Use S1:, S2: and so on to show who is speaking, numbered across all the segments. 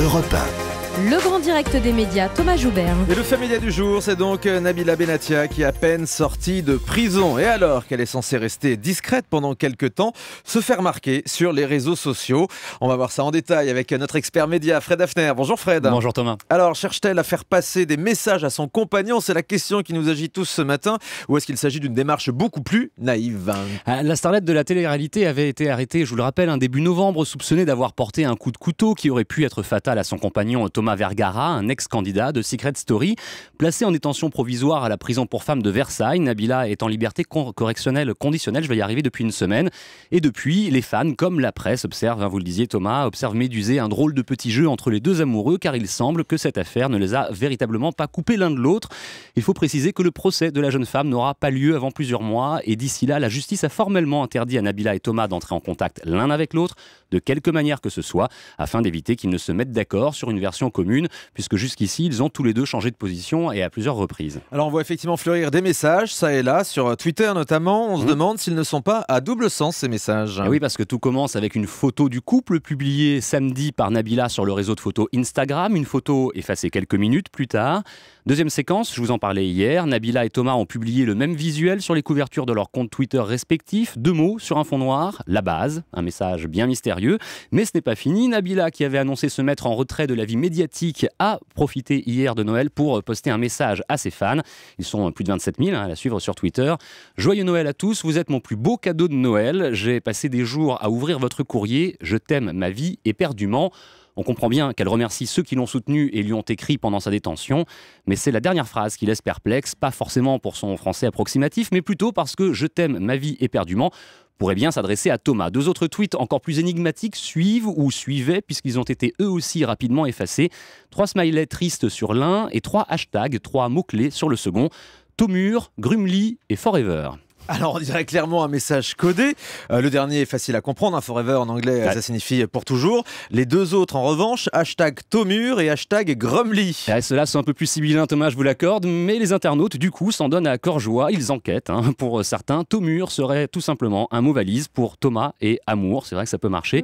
S1: Europe 1.
S2: Le grand direct des médias, Thomas Joubert.
S3: Et le fait média du jour, c'est donc Nabila Benatia qui est à peine sortie de prison. Et alors qu'elle est censée rester discrète pendant quelques temps, se faire remarquer sur les réseaux sociaux. On va voir ça en détail avec notre expert média, Fred Hafner. Bonjour Fred.
S4: Bonjour Thomas.
S3: Alors, cherche-t-elle à faire passer des messages à son compagnon? C'est la question qui nous agite tous ce matin. Ou est-ce qu'il s'agit d'une démarche beaucoup plus naïve?
S4: La starlette de la télé-réalité avait été arrêtée, je vous le rappelle, début novembre, soupçonnée d'avoir porté un coup de couteau qui aurait pu être fatal à son compagnon Thomas Vergara, un ex-candidat de Secret Story. Placé en détention provisoire à la prison pour femmes de Versailles, Nabila est en liberté correctionnelle conditionnelle, je vais y arriver, depuis une semaine. Et depuis, les fans, comme la presse, observent, vous le disiez Thomas, observent médusé un drôle de petit jeu entre les deux amoureux, car il semble que cette affaire ne les a véritablement pas coupés l'un de l'autre. Il faut préciser que le procès de la jeune femme n'aura pas lieu avant plusieurs mois, et d'ici là, la justice a formellement interdit à Nabila et Thomas d'entrer en contact l'un avec l'autre, de quelque manière que ce soit, afin d'éviter qu'ils ne se mettent d'accord sur une version commune, puisque jusqu'ici, ils ont tous les deux changé de position et à plusieurs reprises.
S3: Alors on voit effectivement fleurir des messages, ça et là, sur Twitter notamment. On se demande s'ils ne sont pas à double sens, ces messages.
S4: Et oui, parce que tout commence avec une photo du couple publiée samedi par Nabila sur le réseau de photos Instagram, une photo effacée quelques minutes plus tard. Deuxième séquence, je vous en parlais hier, Nabila et Thomas ont publié le même visuel sur les couvertures de leurs comptes Twitter respectifs, 2 mots sur un fond noir, la base, un message bien mystérieux. Mais ce n'est pas fini, Nabila, qui avait annoncé se mettre en retrait de la vie médiatique, a profité hier de Noël pour poster un message à ses fans. Ils sont plus de 27 000 à la suivre sur Twitter. Joyeux Noël à tous, vous êtes mon plus beau cadeau de Noël. J'ai passé des jours à ouvrir votre courrier, je t'aime ma vie éperdument. On comprend bien qu'elle remercie ceux qui l'ont soutenue et lui ont écrit pendant sa détention, mais c'est la dernière phrase qui laisse perplexe, pas forcément pour son français approximatif, mais plutôt parce que « je t'aime ma vie éperdument » pourrait bien s'adresser à Thomas. 2 autres tweets encore plus énigmatiques suivent ou suivaient, puisqu'ils ont été eux aussi rapidement effacés. 3 smileys tristes sur l'un et 3 hashtags, 3 mots-clés sur le second. Tomur, Grumly et Forever.
S3: Alors on dirait clairement un message codé. Le dernier est facile à comprendre, Forever en anglais, ça signifie pour toujours. Les 2 autres en revanche, hashtag Tomur et hashtag Grumly.
S4: Ceux-là sont un peu plus sibyllins, Thomas, je vous l'accorde, mais les internautes du coup s'en donnent à cœur joie, ils enquêtent. Pour certains, Tomur serait tout simplement un mot valise pour Thomas et amour, c'est vrai que ça peut marcher.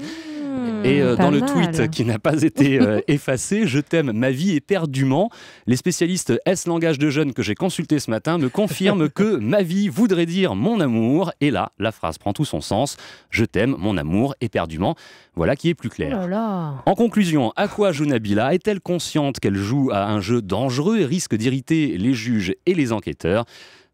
S4: Et dans le tweet qui n'a pas été effacé, je t'aime ma vie éperdument. Les spécialistes langage de jeunes que j'ai consultés ce matin me confirment que ma vie voudrait dire mon amour. Et là, la phrase prend tout son sens. Je t'aime, mon amour, éperdument. Voilà qui est plus clair.
S2: Oh là là.
S4: En conclusion, à quoi joue Nabila? Est-elle consciente qu'elle joue à un jeu dangereux et risque d'irriter les juges et les enquêteurs?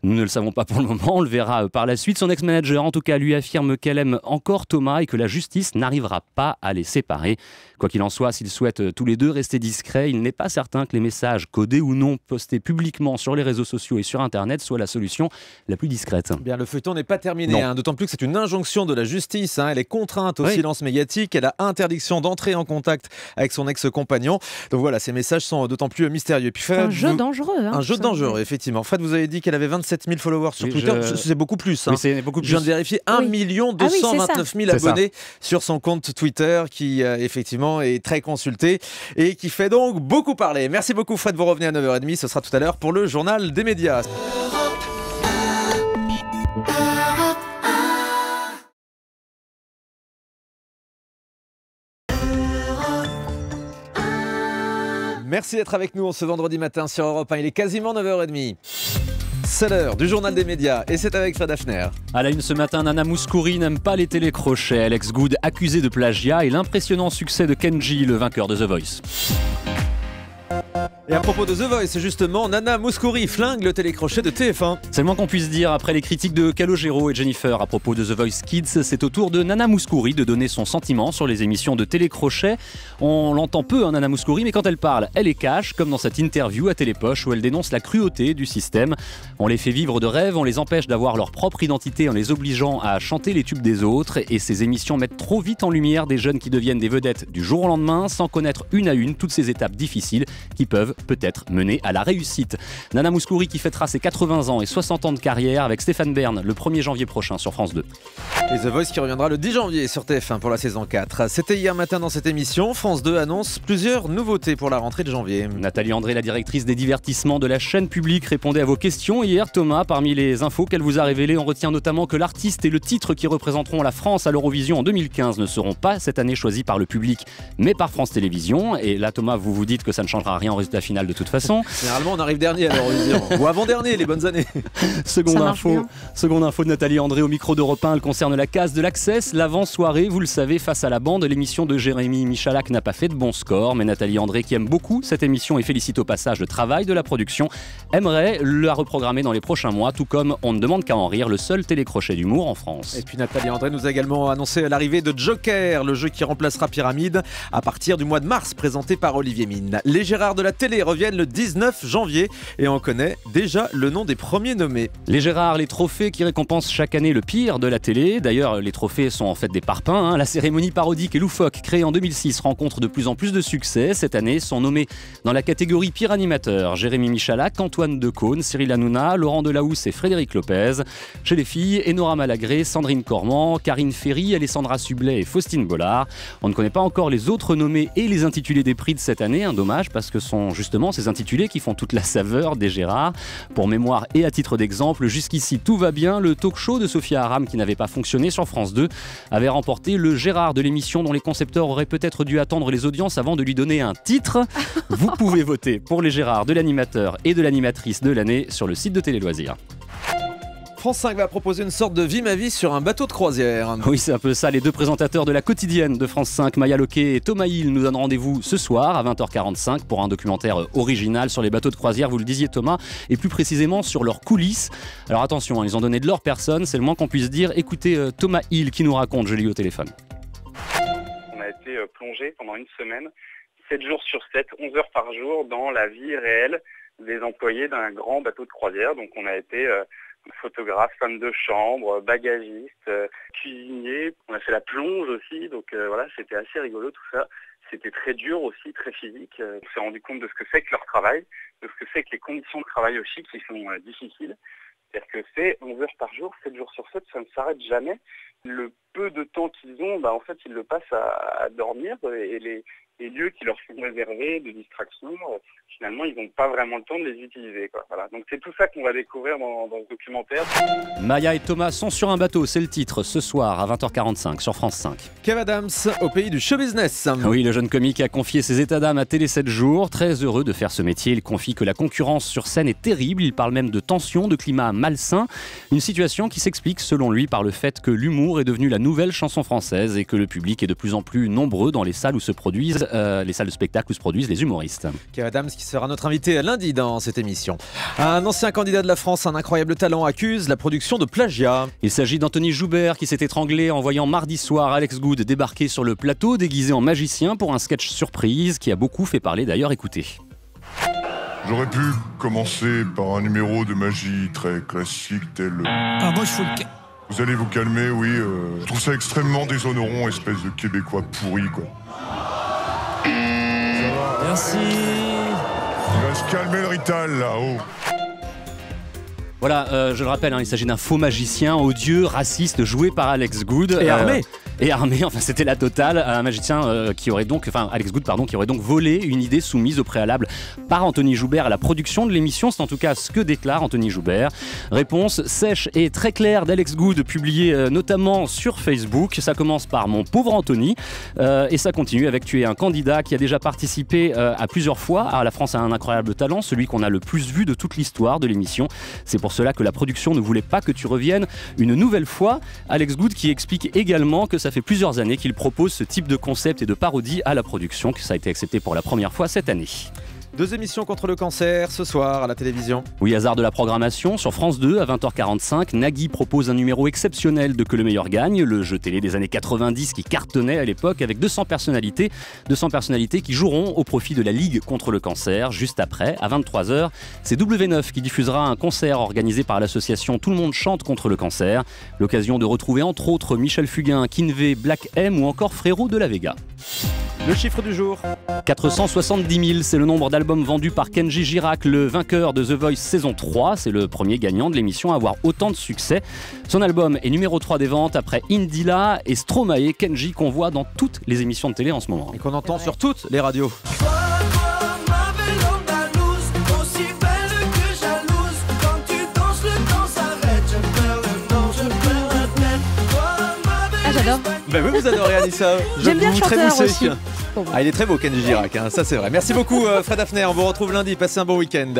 S4: Nous ne le savons pas pour le moment, on le verra par la suite. Son ex-manager, en tout cas, lui affirme qu'elle aime encore Thomas et que la justice n'arrivera pas à les séparer. Quoi qu'il en soit, s'ils souhaitent tous les deux rester discrets, il n'est pas certain que les messages, codés ou non, postés publiquement sur les réseaux sociaux et sur Internet, soient la solution la plus discrète.
S3: Bien, le feuilleton n'est pas terminé, d'autant plus que c'est une injonction de la justice. Elle est contrainte au silence médiatique, elle a interdiction d'entrer en contact avec son ex-compagnon. Donc voilà, ces messages sont d'autant plus mystérieux. Puis Fred,
S2: un jeu dangereux.
S3: Un jeu dangereux, effectivement. Fred, vous avez dit qu'elle avait 27 000 followers sur Twitter. C'est beaucoup plus.
S4: Oui, c'est beaucoup plus.
S3: Je viens de vérifier 1 229 000 abonnés sur son compte Twitter qui, effectivement, est très consulté et qui fait donc beaucoup parler. Merci beaucoup Fred, vous revenez à 9h30. Ce sera tout à l'heure pour le journal des médias. Merci d'être avec nous ce vendredi matin sur Europe 1. Il est quasiment 9h30. C'est l'heure du journal des médias et c'est avec Fred Hafner.
S4: À la une ce matin, Nana Mouskouri n'aime pas les télécrochets. Alex Good accusé de plagiat et l'impressionnant succès de Kenji, le vainqueur de The Voice.
S3: Et à propos de The Voice, justement, Nana Mouskouri flingue le télécrochet de TF1.
S4: C'est le moins qu'on puisse dire. Après les critiques de Calogero et Jennifer à propos de The Voice Kids, c'est au tour de Nana Mouskouri de donner son sentiment sur les émissions de télécrochet. On l'entend peu, Nana Mouskouri, mais quand elle parle, elle est cash, comme dans cette interview à Télépoche où elle dénonce la cruauté du système. On les fait vivre de rêves, on les empêche d'avoir leur propre identité en les obligeant à chanter les tubes des autres. Et ces émissions mettent trop vite en lumière des jeunes qui deviennent des vedettes du jour au lendemain sans connaître une à une toutes ces étapes difficiles qui peuvent peuvent peut-être mener à la réussite. Nana Mouskouri qui fêtera ses 80 ans et 60 ans de carrière avec Stéphane Bern le 1er janvier prochain sur France 2.
S3: Et The Voice qui reviendra le 10 janvier sur TF1 pour la saison 4. C'était hier matin dans cette émission. France 2 annonce plusieurs nouveautés pour la rentrée de janvier.
S4: Nathalie André, la directrice des divertissements de la chaîne publique, répondait à vos questions hier. Thomas, parmi les infos qu'elle vous a révélées, on retient notamment que l'artiste et le titre qui représenteront la France à l'Eurovision en 2015 ne seront pas cette année choisis par le public, mais par France Télévisions. Et là, Thomas, vous vous dites que ça ne changera rien au résultat final de toute façon.
S3: Généralement, on arrive dernier à l'Eurovision. Ou avant-dernier, les bonnes années.
S4: Seconde info de Nathalie André au micro d'Europe 1, elle concerne la case de l'Access. L'avant-soirée, vous le savez, face à la bande, l'émission de Jérémy Michalak n'a pas fait de bon score, mais Nathalie André, qui aime beaucoup cette émission et félicite au passage le travail de la production, aimerait la reprogrammer dans les prochains mois, tout comme On ne demande qu'à en rire, le seul télécrochet d'humour en France.
S3: Et puis Nathalie André nous a également annoncé l'arrivée de Joker, le jeu qui remplacera Pyramide à partir du mois de mars, présenté par Olivier Mine. Les Gérards de la télé reviennent le 19 janvier et on connaît déjà le nom des premiers nommés.
S4: Les Gérards, les trophées qui récompensent chaque année le pire de la télé. D'ailleurs, les trophées sont en fait des parpaings. La cérémonie parodique et loufoque, créée en 2006, rencontre de plus en plus de succès. Cette année, sont nommés dans la catégorie pire animateur Jérémy Michalak, Antoine Decaune, Cyril Hanouna, Laurent Delahousse et Frédéric Lopez. Chez les filles, Enora Malagré, Sandrine Cormand, Karine Ferry, Alessandra Sublet et Faustine Bollard. On ne connaît pas encore les autres nommés et les intitulés des prix de cette année. Dommage, parce que ce sont justement ces intitulés qui font toute la saveur des Gérards. Pour mémoire et à titre d'exemple, jusqu'ici tout va bien, le talk-show de Sophia Aram qui n'avait pas fonctionné sur France 2 avait remporté le Gérard de l'émission dont les concepteurs auraient peut-être dû attendre les audiences avant de lui donner un titre. Vous pouvez voter pour les Gérards de l'animateur et de l'animatrice de l'année sur le site de Télé Loisirs.
S3: France 5 va proposer une sorte de vie ma vie sur un bateau de croisière.
S4: Oui, c'est un peu ça. Les deux présentateurs de la quotidienne de France 5, Maya Loquet et Thomas Hill, nous donnent rendez-vous ce soir à 20h45 pour un documentaire original sur les bateaux de croisière, vous le disiez Thomas, et plus précisément sur leurs coulisses. Alors attention, ils ont donné de leur personne, c'est le moins qu'on puisse dire. Écoutez Thomas Hill qui nous raconte, je l'ai eu au téléphone.
S1: On a été plongé pendant une semaine, 7 jours sur 7, 11 heures par jour, dans la vie réelle des employés d'un grand bateau de croisière. Donc on a été photographe, femme de chambre, bagagiste, cuisinier. On a fait la plonge aussi, donc voilà, c'était assez rigolo tout ça. C'était très dur aussi, très physique. On s'est rendu compte de ce que c'est que leur travail, de ce que c'est que les conditions de travail aussi qui sont difficiles. C'est-à-dire que c'est 11 heures par jour, 7 jours sur 7, ça ne s'arrête jamais. Le peu de temps qu'ils ont, en fait, ils le passent à dormir et les lieux qui leur sont réservés de distraction, finalement, ils n'ont pas vraiment le temps de les utiliser, quoi. Voilà. Donc c'est tout ça qu'on va découvrir dans ce documentaire.
S4: Maya et Thomas sont sur un bateau, c'est le titre, ce soir à 20h45 sur France 5.
S3: Kev Adams, au pays du show business.
S4: Oui, le jeune comique a confié ses états d'âme à Télé 7 jours. Très heureux de faire ce métier, il confie que la concurrence sur scène est terrible. Il parle même de tension, de climat malsain. Une situation qui s'explique selon lui par le fait que l'humour est devenu la nouvelle chanson française et que le public est de plus en plus nombreux dans les salles où se produisent les salles de spectacle où se produisent les humoristes.
S3: Kev Adams qui sera notre invité lundi dans cette émission. Un ancien candidat de la France, un incroyable talent, accuse la production de plagiat.
S4: Il s'agit d'Anthony Joubert qui s'est étranglé en voyant mardi soir Alex Good débarquer sur le plateau déguisé en magicien pour un sketch surprise qui a beaucoup fait parler d'ailleurs. Écoutez.
S5: J'aurais pu commencer par un numéro de magie très classique tel...
S6: Ah, moi, je faut le...
S5: Vous allez vous calmer, oui. Je trouve ça extrêmement déshonorant, espèce de Québécois pourri, quoi.
S6: Merci.
S5: Il va se calmer le rital, là-haut.
S4: Voilà, je le rappelle, il s'agit d'un faux magicien odieux, raciste, joué par Alex Good.
S3: Et armé.
S4: Et armé, enfin c'était la totale. Un magicien Alex Good, qui aurait donc volé une idée soumise au préalable par Anthony Joubert à la production de l'émission. C'est en tout cas ce que déclare Anthony Joubert. Réponse sèche et très claire d'Alex Good, publiée notamment sur Facebook. Ça commence par mon pauvre Anthony et ça continue avec tu es un candidat qui a déjà participé à plusieurs fois à La France a un incroyable talent, celui qu'on a le plus vu de toute l'histoire de l'émission. C'est pour cela que la production ne voulait pas que tu reviennes une nouvelle fois. Alex Good qui explique également que ça fait plusieurs années qu'il propose ce type de concept et de parodie à la production, que ça a été accepté pour la première fois cette année.
S3: 2 émissions contre le cancer ce soir à la télévision.
S4: Oui, hasard de la programmation. Sur France 2, à 20h45, Nagui propose un numéro exceptionnel de Que le meilleur gagne, le jeu télé des années 90 qui cartonnait à l'époque avec 200 personnalités qui joueront au profit de la Ligue contre le cancer. Juste après, à 23h, c'est W9 qui diffusera un concert organisé par l'association Tout le monde chante contre le cancer. L'occasion de retrouver entre autres Michel Fugain, Kinvey, Black M ou encore Frérot de la Vega.
S3: Le chiffre du jour.
S4: 470 000, c'est le nombre d'albums vendus par Kenji Girac, le vainqueur de The Voice saison 3. C'est le premier gagnant de l'émission à avoir autant de succès. Son album est numéro 3 des ventes après Indila et Stromae. Kenji qu'on voit dans toutes les émissions de télé en ce moment.
S3: Et qu'on entend sur toutes les radios.
S2: J'adore.
S3: Ben oui, vous adorez Anissa.
S2: J'aime bien le chanteur
S3: trémousser.
S2: aussi.
S3: Ah, il est très beau Kenji Girac, hein, ça c'est vrai. Merci beaucoup Fred Hafner, on vous retrouve lundi, passez un bon week-end.